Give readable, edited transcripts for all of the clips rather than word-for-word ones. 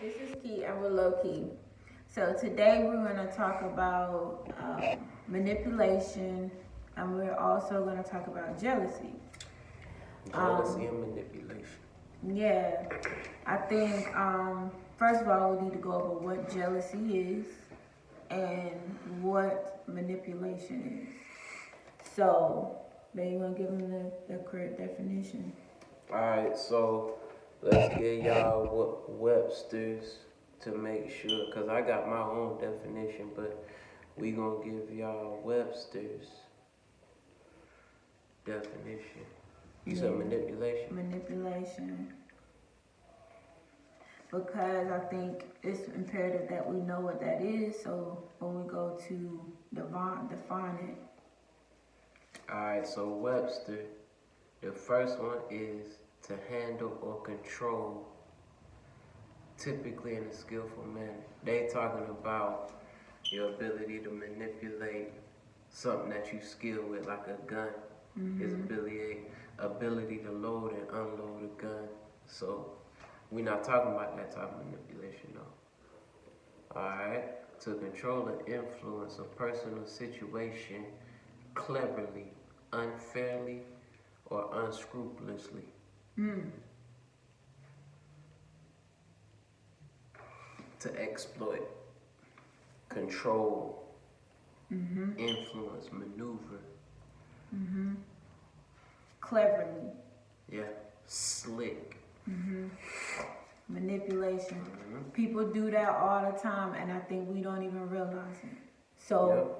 This is Key and we're low key. So today we're going to talk about manipulation, and we're also going to talk about jealousy. Jealousy and manipulation. Yeah, I think first of all we need to go over what jealousy is and what manipulation is. So, then you want to give them the correct definition? Alright, so let's get y'all Webster's to make sure, because I got my own definition, but we gonna give y'all Webster's definition. You said manipulation? Manipulation. Because I think it's imperative that we know what that is, so when we go to define it. Alright, so Webster, the first one is to handle or control, typically in a skillful manner. They talking about your ability to manipulate something that you skill with, like a gun. His ability to load and unload a gun. So we're not talking about that type of manipulation, though. Alright, to control and influence a person or situation cleverly, unfairly, or unscrupulously. To exploit, control, influence, maneuver. Cleverly. Yeah, slick. Manipulation. People do that all the time, and I think we don't even realize it. So,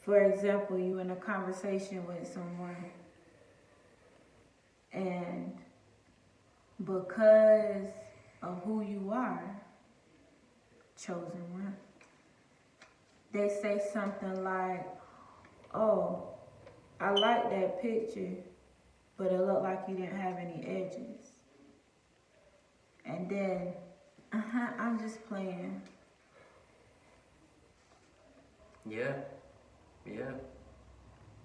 for example, you in a conversation with someone, and because of who you are, chosen one, they say something like, "Oh, I like that picture, but it looked like you didn't have any edges." And then, I'm just playing. Yeah.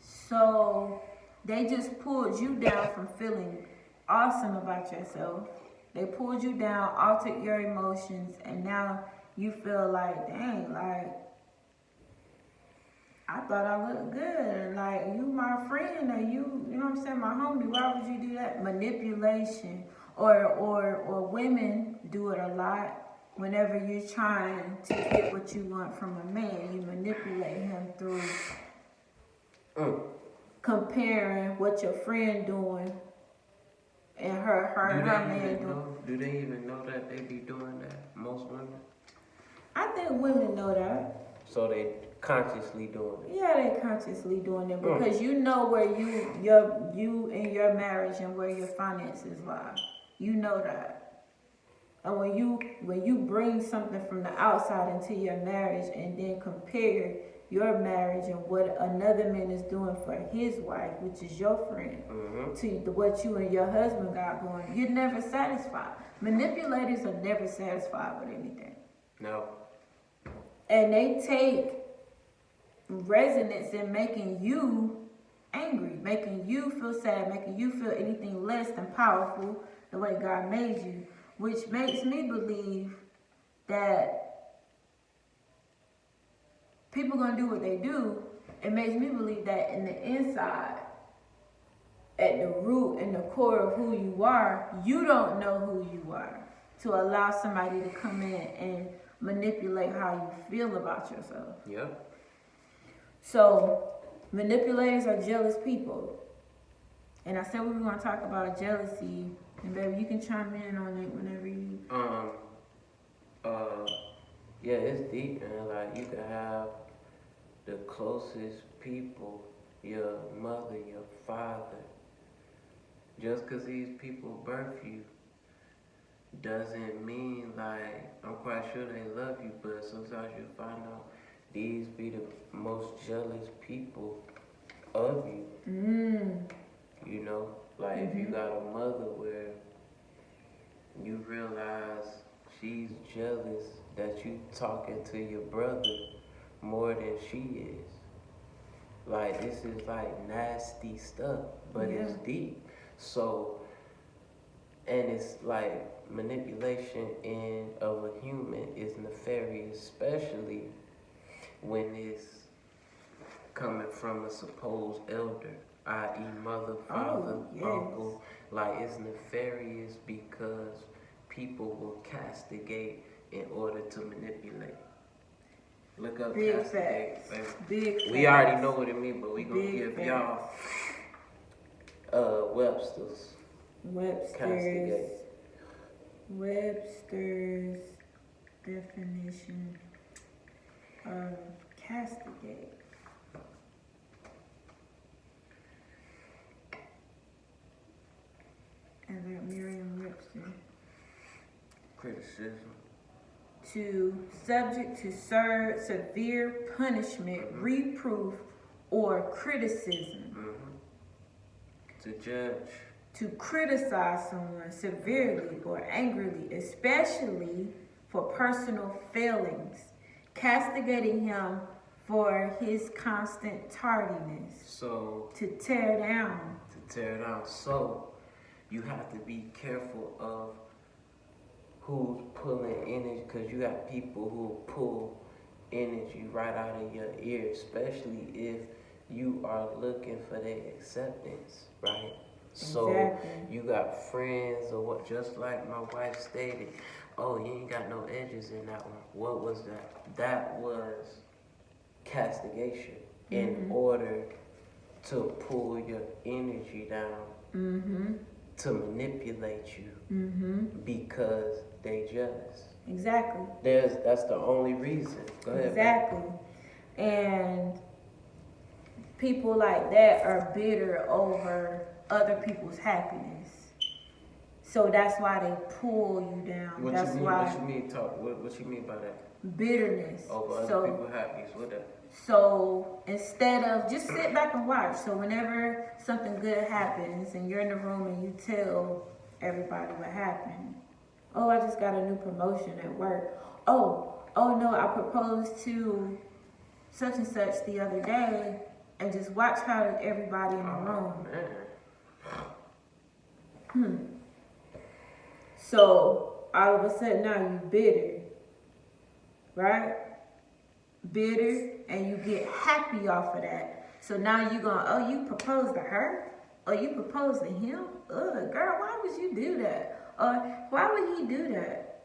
So they just pulled you down from feeling awesome about yourself. They pulled you down, altered your emotions, and now you feel like, dang, like, I thought I looked good. Like, you my friend, or you know what I'm saying, my homie. Why would you do that? Manipulation. Or women do it a lot. Whenever you're trying to get what you want from a man, you manipulate him through comparing what your friend doing and her man doing. Do they even know that they be doing that? Most women. I think women know that. So they consciously doing it. Yeah, they consciously doing it because you know where you in your marriage and where your finances lie. You know that. And when you bring something from the outside into your marriage and then compare your marriage and what another man is doing for his wife, which is your friend, to what you and your husband got going, you're never satisfied. Manipulators are never satisfied with anything. No. And they take resonance in making you angry, making you feel sad, making you feel anything less than powerful the way God made you, which makes me believe that people gonna do what they do. It makes me believe that in the inside, at the root and the core of who you are, you don't know who you are to allow somebody to come in and manipulate how you feel about yourself. Yep. So, manipulators are jealous people. And I said we were going to talk about jealousy. And baby, you can chime in on it whenever you... Yeah, it's deep, and like, you can have the closest people, your mother, your father. Just because these people birth you doesn't mean, like, I'm quite sure they love you, but sometimes you find out these be the most jealous people of you. You know, like if you got a mother where you realize she's jealous that you talking to your brother more than she is. Like, this is like nasty stuff, but it's deep. So, and it's like manipulation of a human is nefarious, especially when it's coming from a supposed elder, i.e., mother, father, yes. uncle. Like, it's nefarious because people will castigate in order to manipulate. Look up Big castigate, facts. baby. Big We facts. already know what it means, but we gonna Big give facts. y'all Webster's castigate. Webster's definition of castigate. And that Merriam-Webster. Criticism. To subject to severe punishment, reproof, or criticism. To judge. To criticize someone severely or angrily, especially for personal failings, castigating him for his constant tardiness. So to tear down. So you have to be careful of who's pulling energy, because you got people who pull energy right out of your ear, especially if you are looking for their acceptance, right? So Exactly. you got friends or what, just like my wife stated, oh, you ain't got no edges in that one. What was that? That was castigation in order to pull your energy down, to manipulate you, because they jealous. Exactly. That's the only reason. Go ahead. Exactly. And people like that are bitter over other people's happiness. So that's why they pull you down. What that's you mean? why What you mean? What you mean by that? bitterness. Over so, other people's happiness. What that? So instead of just sit back and watch. So whenever something good happens and you're in the room and you tell everybody what happened. Oh, I just got a new promotion at work. Oh no, I proposed to such and such the other day, and just watch how everybody in the room. Man. So all of a sudden now you bitter, right? Bitter, and you get happy off of that. So now you going, oh, you proposed to her? Or you proposed to him? Ugh, girl, why would you do that? Or why would he do that?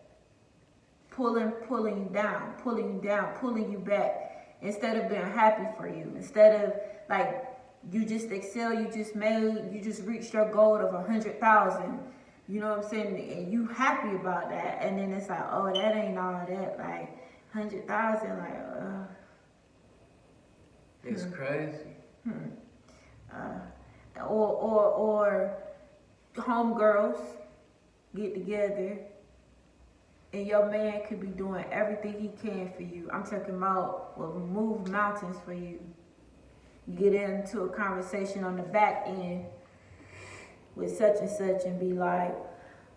Pulling you down, pulling you back. Instead of being happy for you. Instead of, like, you just excel, you just reached your goal of 100,000. You know what I'm saying? And you happy about that. And then it's like, oh, that ain't all that. Like, 100,000, like, It's crazy. Or homegirls get together and your man could be doing everything he can for you. I'm talking about, well, move mountains for you. Get into a conversation on the back end with such and such and be like,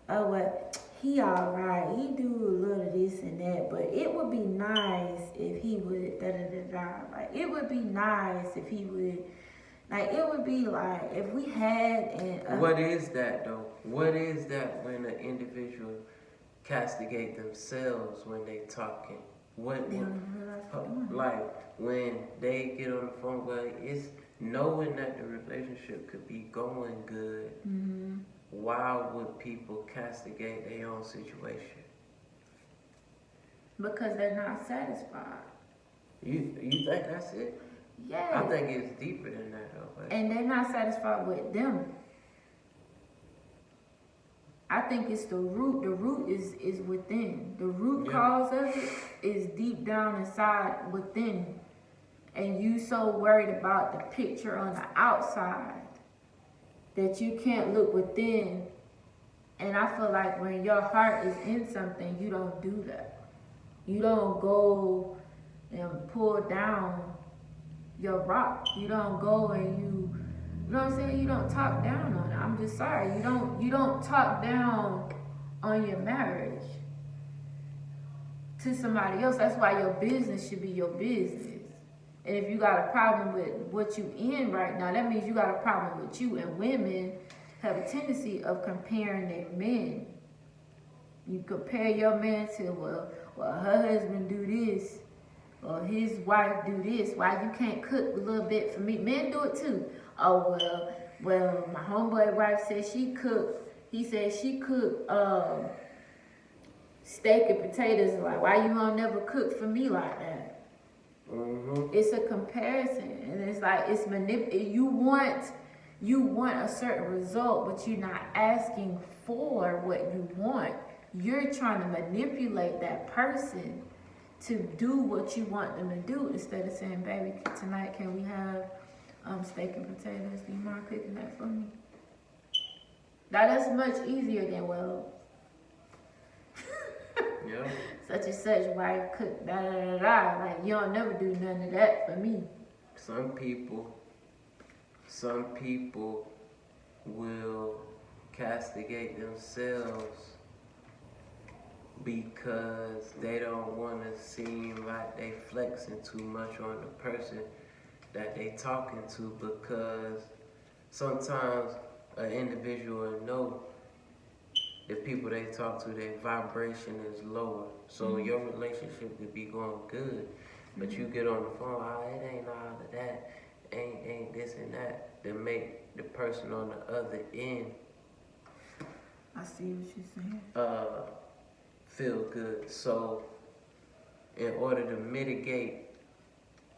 oh, well, he all right. He do a little of this and that, but it would be nice if he would da-da-da-da. Like, it would be nice if he would, like, it would be like, if we had what is that, though? What is that when an individual castigate themselves when they talking? What like, when they get on the phone, well, it's knowing that the relationship could be going good. Why would people castigate their own situation? Because they're not satisfied. You think that's it? Yeah. I think it's deeper than that, though. But And they're not satisfied with them. I think it's the root. The root is within. The root cause of it is deep down inside within. And you so worried about the picture on the outside that you can't look within. And I feel like when your heart is in something, you don't do that. You don't go and pull down your rock. You don't go and you know what I'm saying? You don't talk down on it. I'm just sorry. You don't talk down on your marriage to somebody else. That's why your business should be your business. And if you got a problem with what you in right now, that means you got a problem with you. And women have a tendency of comparing their men You compare your man to, well, her husband do this, or his wife do this. Why you can't cook a little bit for me? Men do it too. Oh well, my homeboy wife said she cooked. He said she cooked steak and potatoes. Like, why you don't never cook for me like that? Mm-hmm. It's a comparison, and it's like it's you want a certain result, but you're not asking for what you want. You're trying to manipulate that person to do what you want them to do, instead of saying, baby, tonight can we have steak and potatoes? Do you mind cooking that for me? Now that's much easier than, well, Yeah. such and such wife cook da da da da. Like, you don't never do none of that for me. Some people will castigate themselves because they don't want to seem like they flexing too much on the person that they talking to, because sometimes an individual know the people they talk to, their vibration is lower. So your relationship could be going good, but you get on the phone, oh, it ain't all of that, ain't this and that, to make the person on the other end I see what you're saying. feel good. So in order to mitigate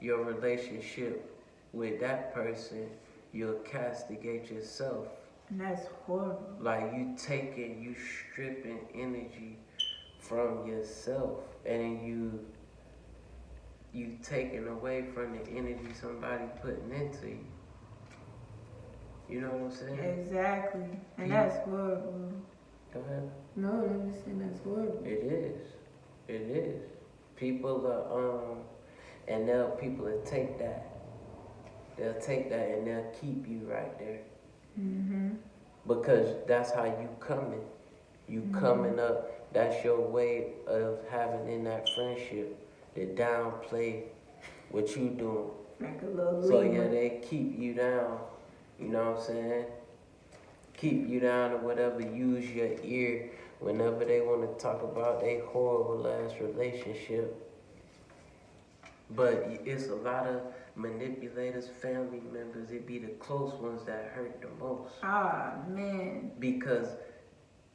your relationship with that person, you'll castigate yourself. And that's horrible. Like you stripping energy from yourself, and you taking away from the energy somebody putting into you. You know what I'm saying? Exactly. And that's horrible. Go ahead. No, I'm just saying that's horrible. It is. People are and people will take that. They'll take that and they'll keep you right there. Mm-hmm. Because that's how you coming. You coming up. That's your way of having in that friendship to downplay what you doing. Like a little So Lima. yeah, they keep you down. You know what I'm saying? Keep you down or whatever. Use your ear whenever they want to talk about their horrible ass relationship. But it's a lot of manipulators, family members. It be the close ones that hurt the most. Ah, man. Because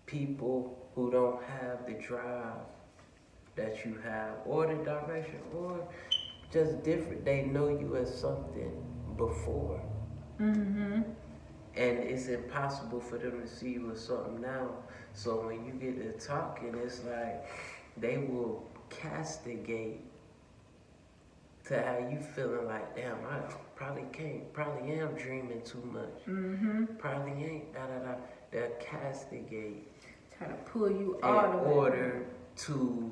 people who don't have the drive that you have, or the direction, or just different, they know you as something before. Mm-hmm. And it's impossible for them to see you as something now. So when you get to talking, it's like they will castigate to how you feeling like, damn, I probably am dreaming too much. Mm-hmm. Probably ain't, da-da-da. They'll castigate Try to pull you in all the way. order to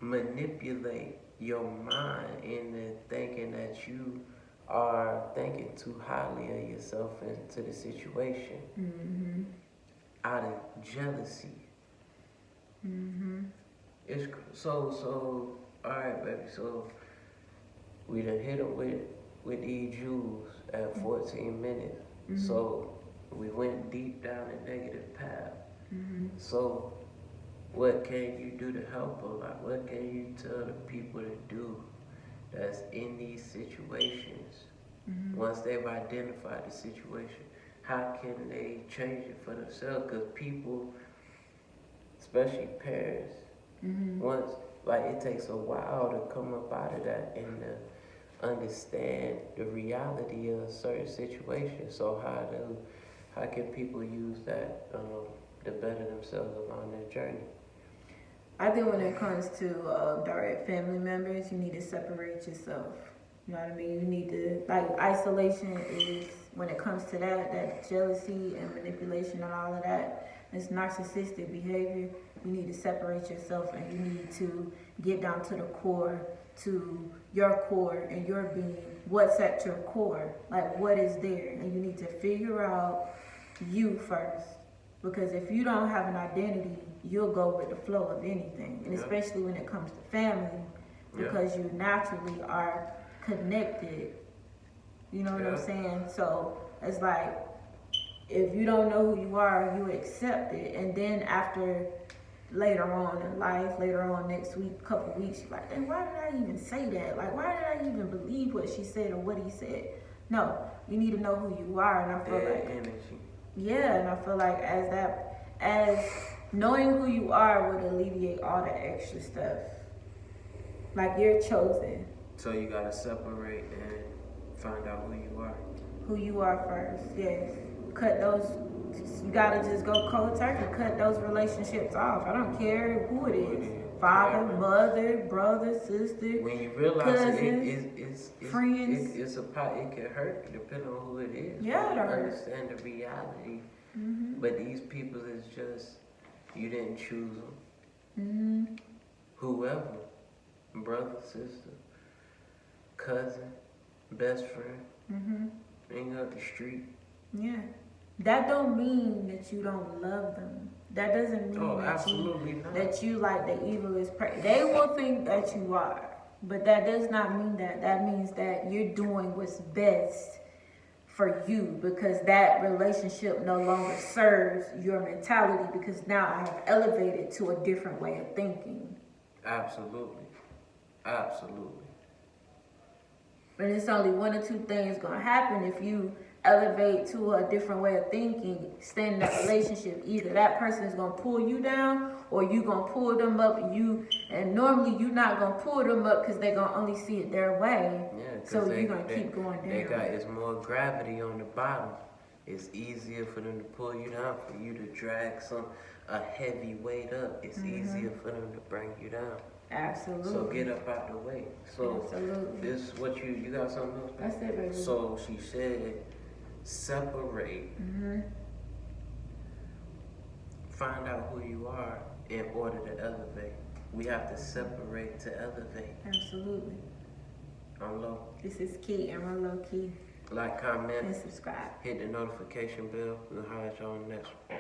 manipulate your mind into thinking that you are thinking too highly of yourself into the situation. Mm-hmm. Out of jealousy. Mm-hmm. It's so all right, baby. So we done hit them with these jewels at 14 minutes. Mm-hmm. So we went deep down a negative path. Mm-hmm. So what can you do to help them? Like, what can you tell the people to do that's in these situations? Mm-hmm. Once they've identified the situation, how can they change it for themselves? Because people, especially parents, Mm-hmm. once, like, it takes a while to come up out of that and to understand the reality of a certain situation. So how can people use that to better themselves along their journey? I think when it comes to direct family members, you need to separate yourself. You know what I mean? You need to, like, isolation is, when it comes to that jealousy and manipulation and all of that, it's narcissistic behavior. You need to separate yourself, and you need to get down to the core, to your core and your being. What's at your core? Like, what is there? And you need to figure out you first. Because if you don't have an identity, you'll go with the flow of anything. And especially when it comes to family, because you naturally are connected. You know what I'm saying? So it's like, if you don't know who you are, you accept it, and then after later on in life, later on next week, couple weeks, you're like, hey, why did I even say that? Like, why did I even believe what she said or what he said? No, you need to know who you are, and I feel like energy. Yeah, and I feel like as knowing who you are would alleviate all the extra stuff. Like you're chosen. So you gotta separate and find out who you are. Who you are first, yes. Cut those. You gotta just go cold turkey. Cut those relationships off. I don't care who it is. Father, mother, brother, sister. When you realize cousins, it's friends. it can hurt depending on who it is. Yeah, you it hurts. understand the reality. Mm-hmm. But these people is just, you didn't choose them. Mm-hmm. Whoever, brother, sister, cousin, best friend, hang up the street. Yeah. That don't mean that you don't love them. That doesn't mean that you like the evil is they will think that you are. But that does not mean that. That means that you're doing what's best for you, because that relationship no longer serves your mentality, because now I have elevated to a different way of thinking. Absolutely. Absolutely. But it's only one or two things gonna happen if you elevate to a different way of thinking, stay in that relationship. Either that person is gonna pull you down, or you gonna pull them up. And normally you're not gonna pull them up because they're gonna only see it their way. Yeah, so you're gonna keep going down. It's more gravity on the bottom. It's easier for them to pull you down, for you to drag a heavy weight up. It's easier for them to bring you down. Absolutely. So get up out the way. So absolutely. This what you got something else? That's it, baby. So she said, separate. Find out who you are in order to elevate. We have to separate to elevate. Absolutely. I'm low. This is Key, and we're low key. Like, comment, and subscribe. hit the notification bell. We'll holler at y'all on the next one.